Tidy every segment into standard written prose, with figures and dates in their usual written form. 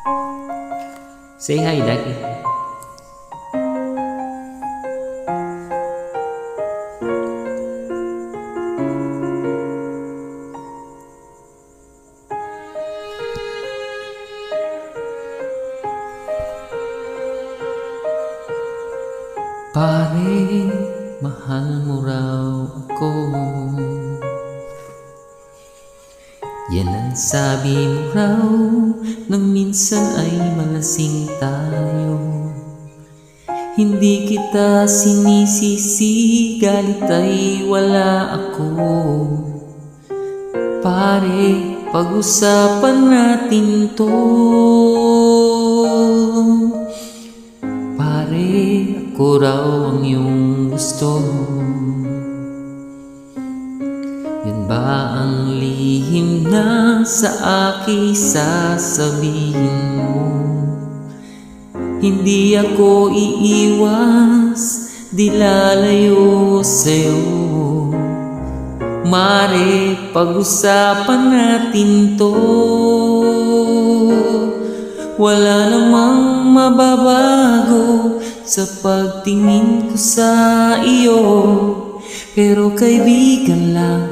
Say hi, Daddy. Pare, mahal mo raw ako. Yan ang sabi mo raw nang minsan ay malasing tayo. Hindi kita sinisisi, galit ay wala ako. Pare, pag-usapan natin to. Pare, ako raw ang iyong gusto. Yan ba ang lihim na sa akin sasabihin mo? Hindi ako iiwas, di lalayo sa'yo. Mare, pag-usapan natin to. Wala namang mababago sa pagtingin ko sa iyo. Pero kaibigan lang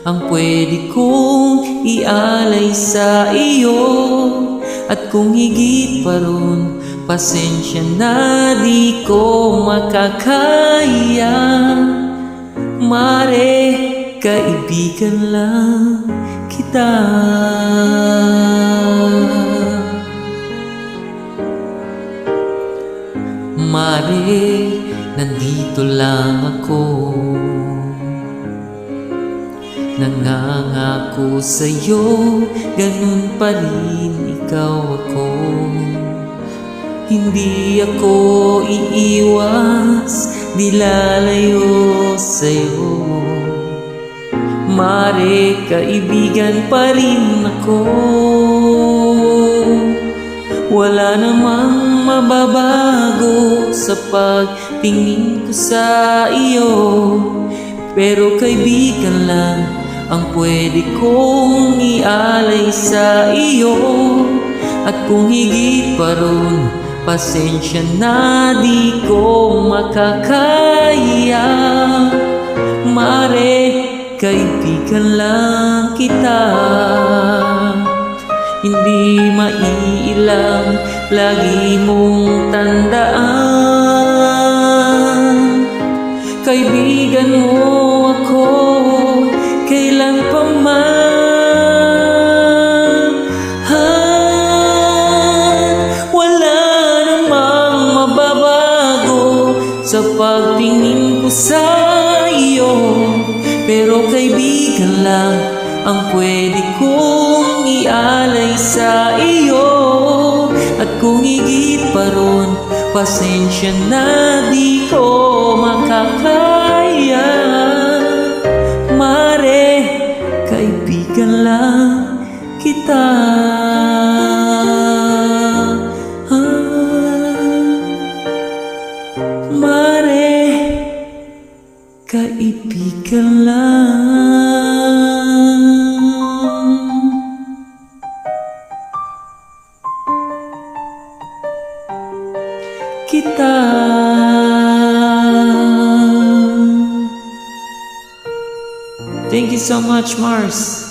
ang pwede kong ialay sa iyo. At kung higit pa ron, pasensya na di ko makakaya. Mare, kaibigan lang kita. Mare, nandito lang ako. Nangangako sa'yo, ganun pa rin ikaw ako. Hindi ako iiwas, di lalayo sa'yo. Mare, kaibigan pa rin ako. Wala namang mababago sa pagtingin ko sa iyo. Pero kaibigan lang ang pwede kong ialay sa iyo. At kung higit pa ron, pasensya na di ko makakaya. Mare, kaibigan lang kita. Hindi maiilang, lagi mong tandaan. Kaibigan mo ako, kailan pa man. Wala namang mababago sa pagtingin ko sa iyo. Pero kaibigan lang ang pwede kong ialay sa iyo. At kung higit pa ron, pasensya na di ko makakaya. Mare, kaibigan lang kita. Mare, kaibigan lang kita. Thank you so much, Mars.